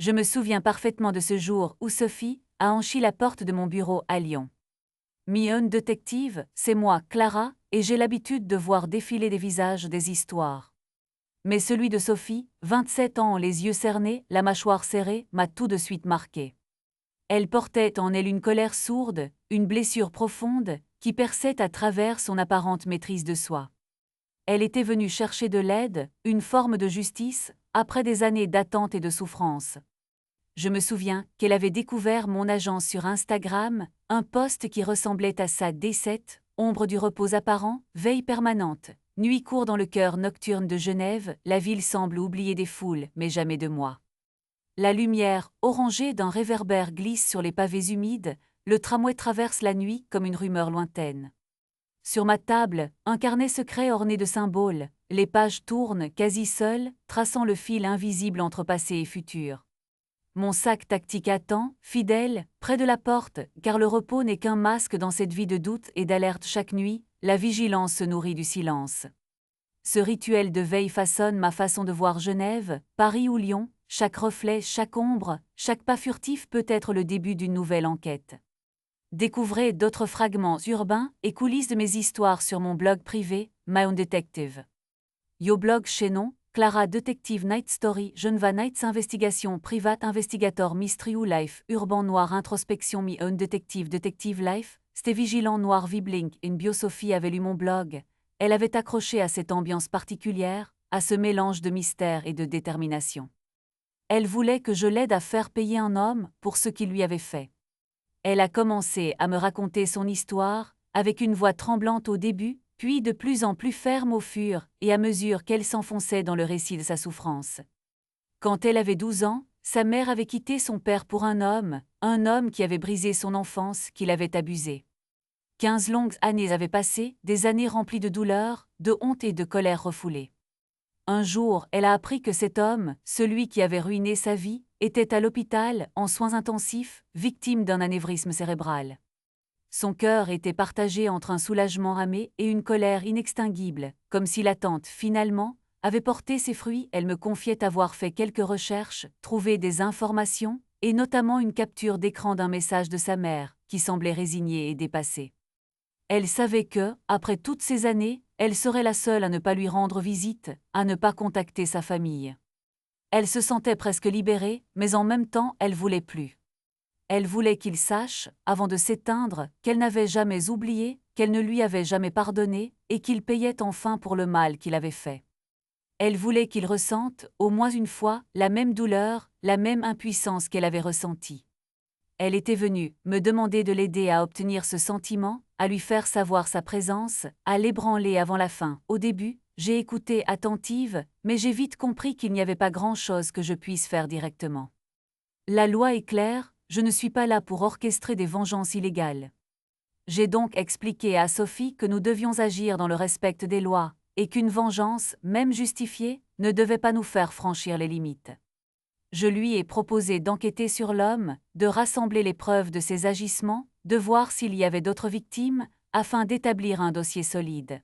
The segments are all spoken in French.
Je me souviens parfaitement de ce jour où Sophie a franchi la porte de mon bureau à Lyon. Mi-un détective, c'est moi, Clara, et j'ai l'habitude de voir défiler des visages, des histoires. Mais celui de Sophie, 27 ans, les yeux cernés, la mâchoire serrée, m'a tout de suite marqué. Elle portait en elle une colère sourde, une blessure profonde, qui perçait à travers son apparente maîtrise de soi. Elle était venue chercher de l'aide, une forme de justice, après des années d'attente et de souffrance. Je me souviens qu'elle avait découvert mon agence sur Instagram, un post qui ressemblait à sa D7, ombre du repos apparent, veille permanente. Nuit court dans le cœur nocturne de Genève, la ville semble oublier des foules, mais jamais de moi. La lumière, orangée d'un réverbère glisse sur les pavés humides, le tramway traverse la nuit comme une rumeur lointaine. Sur ma table, un carnet secret orné de symboles, les pages tournent quasi seules, traçant le fil invisible entre passé et futur. Mon sac tactique attend, fidèle, près de la porte, car le repos n'est qu'un masque dans cette vie de doute et d'alerte chaque nuit, la vigilance se nourrit du silence. Ce rituel de veille façonne ma façon de voir Genève, Paris ou Lyon, chaque reflet, chaque ombre, chaque pas furtif peut être le début d'une nouvelle enquête. Découvrez d'autres fragments urbains et coulisses de mes histoires sur mon blog privé, My Own Detective. Yo blog chez nom, Clara Detective Night Story, Geneva Nights Investigation Private Investigator Mystery ou Life, Urban Noir Introspection My Own Detective Detective Life, C'était vigilant noir Viblink, une Biosophie avait lu mon blog. Elle avait accroché à cette ambiance particulière, à ce mélange de mystère et de détermination. Elle voulait que je l'aide à faire payer un homme pour ce qu'il lui avait fait. Elle a commencé à me raconter son histoire, avec une voix tremblante au début, puis de plus en plus ferme au fur et à mesure qu'elle s'enfonçait dans le récit de sa souffrance. Quand elle avait 12 ans, sa mère avait quitté son père pour un homme qui avait brisé son enfance, qui l'avait abusé. 15 longues années avaient passé, des années remplies de douleur, de honte et de colère refoulée. Un jour, elle a appris que cet homme, celui qui avait ruiné sa vie, était à l'hôpital, en soins intensifs, victime d'un anévrisme cérébral. Son cœur était partagé entre un soulagement ramé et une colère inextinguible, comme si l'attente, finalement, avait porté ses fruits. Elle me confiait avoir fait quelques recherches, trouvé des informations, et notamment une capture d'écran d'un message de sa mère, qui semblait résignée et dépassée. Elle savait que, après toutes ces années, elle serait la seule à ne pas lui rendre visite, à ne pas contacter sa famille. Elle se sentait presque libérée, mais en même temps, elle voulait plus. Elle voulait qu'il sache, avant de s'éteindre, qu'elle n'avait jamais oublié, qu'elle ne lui avait jamais pardonné, et qu'il payait enfin pour le mal qu'il avait fait. Elle voulait qu'il ressente, au moins une fois, la même douleur, la même impuissance qu'elle avait ressentie. Elle était venue me demander de l'aider à obtenir ce sentiment, à lui faire savoir sa présence, à l'ébranler avant la fin. Au début, j'ai écouté attentive, mais j'ai vite compris qu'il n'y avait pas grand-chose que je puisse faire directement. La loi est claire, je ne suis pas là pour orchestrer des vengeances illégales. J'ai donc expliqué à Sophie que nous devions agir dans le respect des lois, et qu'une vengeance, même justifiée, ne devait pas nous faire franchir les limites. Je lui ai proposé d'enquêter sur l'homme, de rassembler les preuves de ses agissements, de voir s'il y avait d'autres victimes, afin d'établir un dossier solide.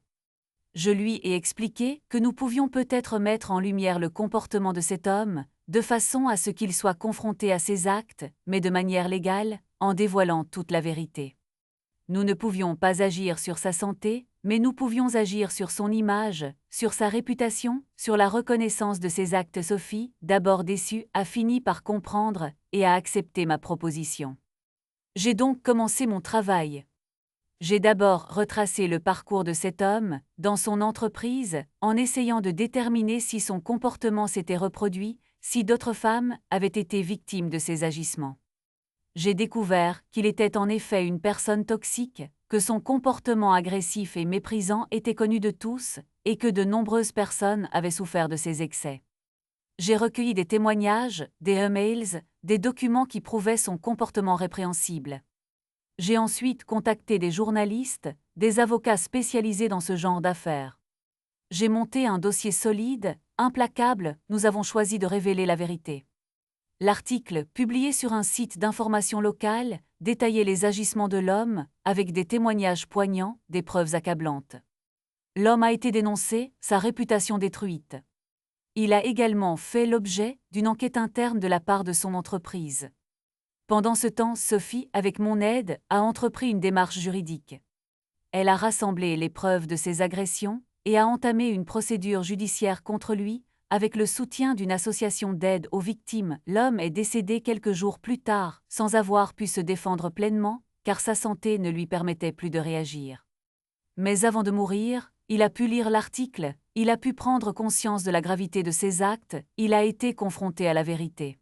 Je lui ai expliqué que nous pouvions peut-être mettre en lumière le comportement de cet homme, de façon à ce qu'il soit confronté à ses actes, mais de manière légale, en dévoilant toute la vérité. Nous ne pouvions pas agir sur sa santé, mais nous pouvions agir sur son image, sur sa réputation, sur la reconnaissance de ses actes. Sophie, d'abord déçue, a fini par comprendre et a accepté ma proposition. J'ai donc commencé mon travail. J'ai d'abord retracé le parcours de cet homme, dans son entreprise, en essayant de déterminer si son comportement s'était reproduit, si d'autres femmes avaient été victimes de ses agissements. J'ai découvert qu'il était en effet une personne toxique, que son comportement agressif et méprisant était connu de tous, et que de nombreuses personnes avaient souffert de ses excès. J'ai recueilli des témoignages, des emails, des documents qui prouvaient son comportement répréhensible. J'ai ensuite contacté des journalistes, des avocats spécialisés dans ce genre d'affaires. J'ai monté un dossier solide, implacable, nous avons choisi de révéler la vérité. L'article, publié sur un site d'information locale, détaillait les agissements de l'homme, avec des témoignages poignants, des preuves accablantes. L'homme a été dénoncé, sa réputation détruite. Il a également fait l'objet d'une enquête interne de la part de son entreprise. Pendant ce temps, Sophie, avec mon aide, a entrepris une démarche juridique. Elle a rassemblé les preuves de ses agressions et a entamé une procédure judiciaire contre lui, avec le soutien d'une association d'aide aux victimes. L'homme est décédé quelques jours plus tard, sans avoir pu se défendre pleinement, car sa santé ne lui permettait plus de réagir. Mais avant de mourir, il a pu lire l'article, il a pu prendre conscience de la gravité de ses actes, il a été confronté à la vérité.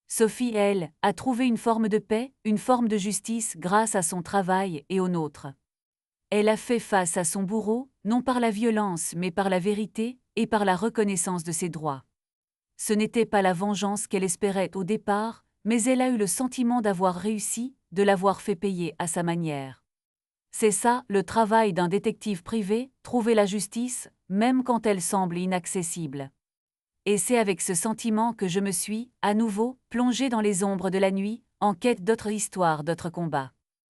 Sophie, elle, a trouvé une forme de paix, une forme de justice grâce à son travail et au nôtre. Elle a fait face à son bourreau, non par la violence mais par la vérité et par la reconnaissance de ses droits. Ce n'était pas la vengeance qu'elle espérait au départ, mais elle a eu le sentiment d'avoir réussi, de l'avoir fait payer à sa manière. C'est ça, le travail d'un détective privé, trouver la justice, même quand elle semble inaccessible. Et c'est avec ce sentiment que je me suis, à nouveau, plongée dans les ombres de la nuit, en quête d'autres histoires, d'autres combats.